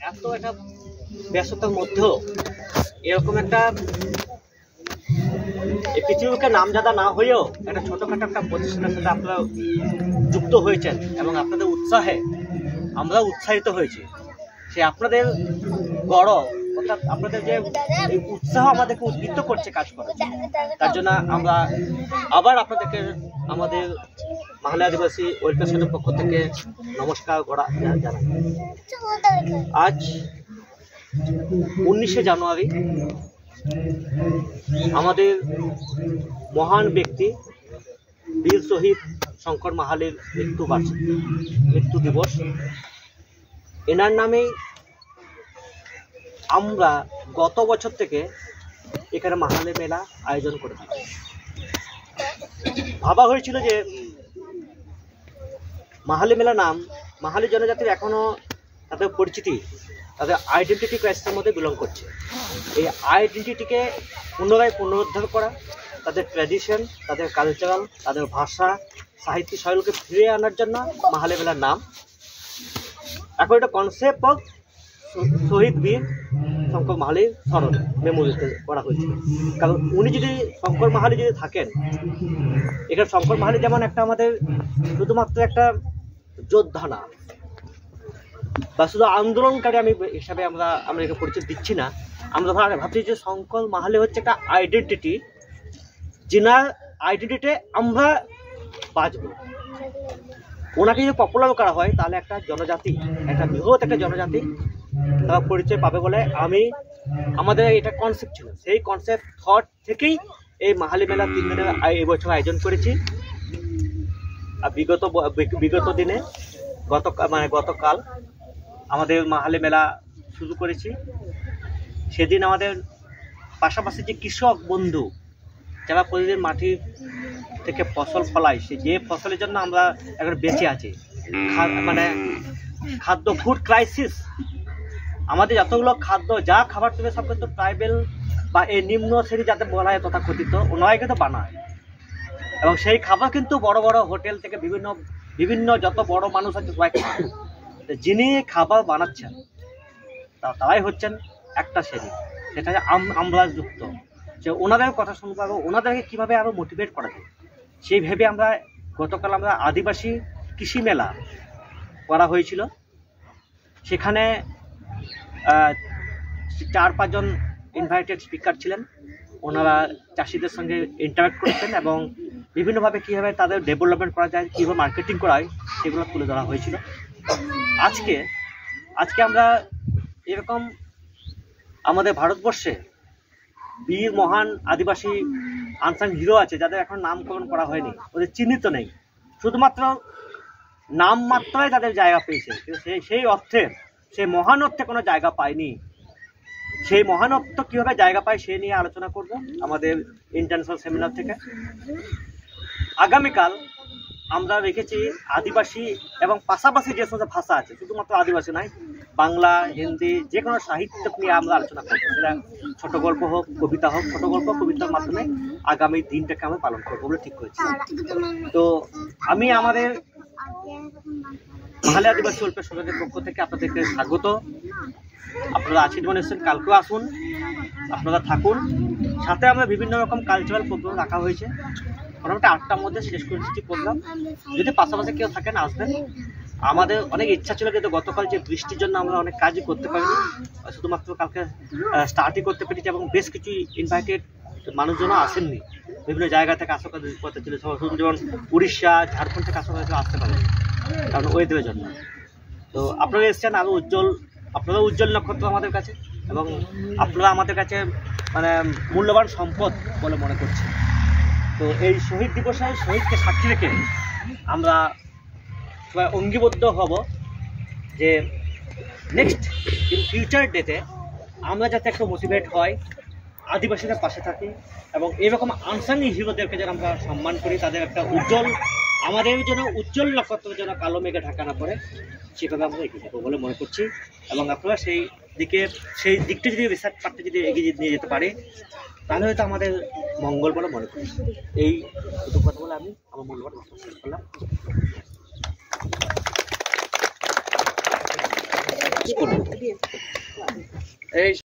এত একটা ব্যস্ততার মধ্যেও এরকম একটা এই পৃথিবীকে নামজাদা না হয়েও একটা ছোটখাটো একটা প্রতিষ্ঠানের সাথে আপনারা যুক্ত হয়েছেন এবং আপনাদের উৎসাহে আমরা উৎসাহিত হয়েছি। সে আপনাদের বড় অর্থাৎ আপনাদের যে এই উৎসাহ আমাদেরকে উদ্বুদ্ধ করছে কাজ করার, তার জন্য আমরা আবার আপনাদেরকে আমাদের মাহালে আদিবাসী ওয়েলফেয়ার সোসাইটির পক্ষ থেকে নমস্কার জানাই। আজ 19শে জানুয়ারি আমাদের মহান ব্যক্তি বীর শহীদ শঙ্কর মাহালের মৃত্যু দিবস। এনার নামেই আমরা গত বছর থেকে এখানে মাহালে মেলা আয়োজন করে থাকি। ভাবা হয়েছিল যে মাহালে মেলা নাম মাহালি জনজাতির এখনো তাদের পরিচিতি, তাদের আইডেন্টিটি ক্রাইসিসের মধ্যে বিলং করছে। এই আইডেন্টিটিকে পুনরায় পুনরুদ্ধার করা, তাদের ট্র্যাডিশন, তাদের কালচারাল, তাদের ভাষা, সাহিত্য শৈলীকে ফিরে আনার জন্য মাহালে মেলার নাম। এখন এটা কনসেপ্ট অফ শহীদ বীর শঙ্কর মাহালির স্মরণ মেমোরিতে করা হয়েছিল। কারণ উনি যদি শঙ্কর মাহালি যদি থাকেন, এখানে শঙ্কর মাহালি যেমন একটা আমাদের শুধুমাত্র একটা যোদ্ধা না বা শুধু আন্দোলনকারী আমি হিসাবে আমরা একে পরিচয় দিচ্ছি না। আমরা ভাবছি যে শঙ্কর মাহালি হচ্ছে একটা আইডেন্টিটি, যেনার আইডেন্টিটি আমরা বাঁচব। ওনাকে যদি পপুলার করা হয় তাহলে একটা জনজাতি, একটা বৃহৎ একটা জনজাতি তারা পরিচয় পাবে বলে আমাদের এটা কনসেপ্ট ছিল। সেই কনসেপ্ট থট থেকেই এই মাহালি মেলা 3 দিনের এই বছর আয়োজন করেছি। আর বিগত দিনে গতকাল আমাদের মাহালি মেলা শুরু করেছি। সেদিন আমাদের পাশাপাশি যে কৃষক বন্ধু যারা প্রতিদিন মাটি থেকে ফসল ফলায়, সে যে ফসলের জন্য আমরা এখন বেঁচে আছি, খাদ্য ফুড ক্রাইসিস, আমাদের যতগুলো খাদ্য যা খাবার তুমি সব কিন্তু ট্রাইবেল বা এই নিম্ন শ্রেণী যাতে বলা হয় তথাকথিত, ওনারাই কিন্তু বানায়। এবং সেই খাবার কিন্তু বড় বড় হোটেল থেকে বিভিন্ন যত বড় মানুষ আছে সবাই খায়। যিনি খাবার বানাচ্ছেন তারাই হচ্ছেন একটা শ্রেণী, সেটা আমরা যুক্ত। যে ওনাদের কথা শুনবো এবং ওনাদেরকে কীভাবে আরও মোটিভেট করা যায় সেই ভেবে গতকাল আমরা আদিবাসী কৃষি মেলা করা হয়েছিল। সেখানে 4-5 জন ইনভাইটেড স্পিকার ছিলেন। ওনারা চাষিদের সঙ্গে ইন্টারাক্ট করেছেন এবং বিভিন্নভাবে কীভাবে তাদের ডেভেলপমেন্ট করা যায়, কীভাবে মার্কেটিং করা হয় সেগুলো তুলে ধরা হয়েছিল। আজকে আমরা এরকম আমাদের ভারতবর্ষে বীর মহান আদিবাসী আনসাং হিরো আছে যাদের এখন নামকরণ করা হয়নি, ওদের চিহ্নিত নেই, শুধুমাত্র নাম মাত্রায় তাদের জায়গা পেয়েছে, কিন্তু সেই অর্থে সেই মহানত্বে কোনো জায়গা পায়নি। সেই মহানত্ব কীভাবে জায়গা পায় সে নিয়ে আলোচনা করব আমাদের ইন্টারন্যাশনাল সেমিনার থেকে। আগামীকাল আমরা রেখেছি আদিবাসী এবং পাশাপাশি যে সমস্ত ভাষা আছে, শুধুমাত্র আদিবাসী নয়, বাংলা, হিন্দি, যে কোনো সাহিত্য নিয়ে আমরা আলোচনা করবো। সেটা ছোট গল্প হোক, কবিতা হোক, ছোট গল্প কবিতার মাধ্যমে আগামী দিনটাকে আমরা পালন করবো বলে ঠিক করেছি। তো আমি আমাদের মাহালে আদিবাসী ওয়েলফেয়ার সোসাইটির পক্ষ থেকে আপনাদেরকে স্বাগত। আপনারা আছেন মনে হচ্ছেন, কালকেও আসুন, আপনারা থাকুন। সাথে আমরা বিভিন্ন রকম কালচারাল প্রোগ্রাম রাখা হয়েছে, মোটামুটি 8টার মধ্যে শেষ করে দিচ্ছি প্রোগ্রাম। যদি পাশাপাশি কেউ থাকেন আসবেন। আমাদের অনেক ইচ্ছা ছিল, কিন্তু গতকাল যে বৃষ্টির জন্য আমরা অনেক কাজই করতে পারিনি, শুধুমাত্র কালকে স্টার্টই করতে পেরেছি এবং বেশ কিছু ইনভাইটেড মানুষজনও আসেননি, বিভিন্ন জায়গা থেকে আসা করতে ছিল, যেমন উড়িষ্যা, ঝাড়খণ্ড থেকে আসা করে আসতে পারেন কারণ ওয়েদারের জন্য। তো আপনারা এসছেন, আরও আপনারা উজ্জ্বল নক্ষত্র আমাদের কাছে, এবং আপনারা আমাদের কাছে মূল্যবান সম্পদ বলে মনে করছি। তো এই শহীদ দিবসে শহীদকে সাক্ষী রেখে আমরা সবাই অঙ্গীবদ্ধ হব যে নেক্সট ফিউচার ডেতে আমরা যাতে একটু মোটিভেট হয়, আদিবাসীদের পাশে থাকি এবং এরকম আনসাং হিরোদেরকে যেন আমরা সম্মান করি, তাদের একটা আমাদের জন্য উজ্জ্বল নক্ষত্র যেন কালো মেঘে ঢাকা না পড়ে, সেভাবে আমরা এগিয়ে যাবো বলে মনে করছি। এবং আপনারা সেই দিকটা যদি রিসার্চ পার্টটা যদি এগিয়ে নিয়ে যেতে পারে তাহলে হয়তো আমাদের মঙ্গল বলে মনে করি। এই দুটো কথা বলে আমি আমার মূল্যবান শেষ করলাম। করব। এই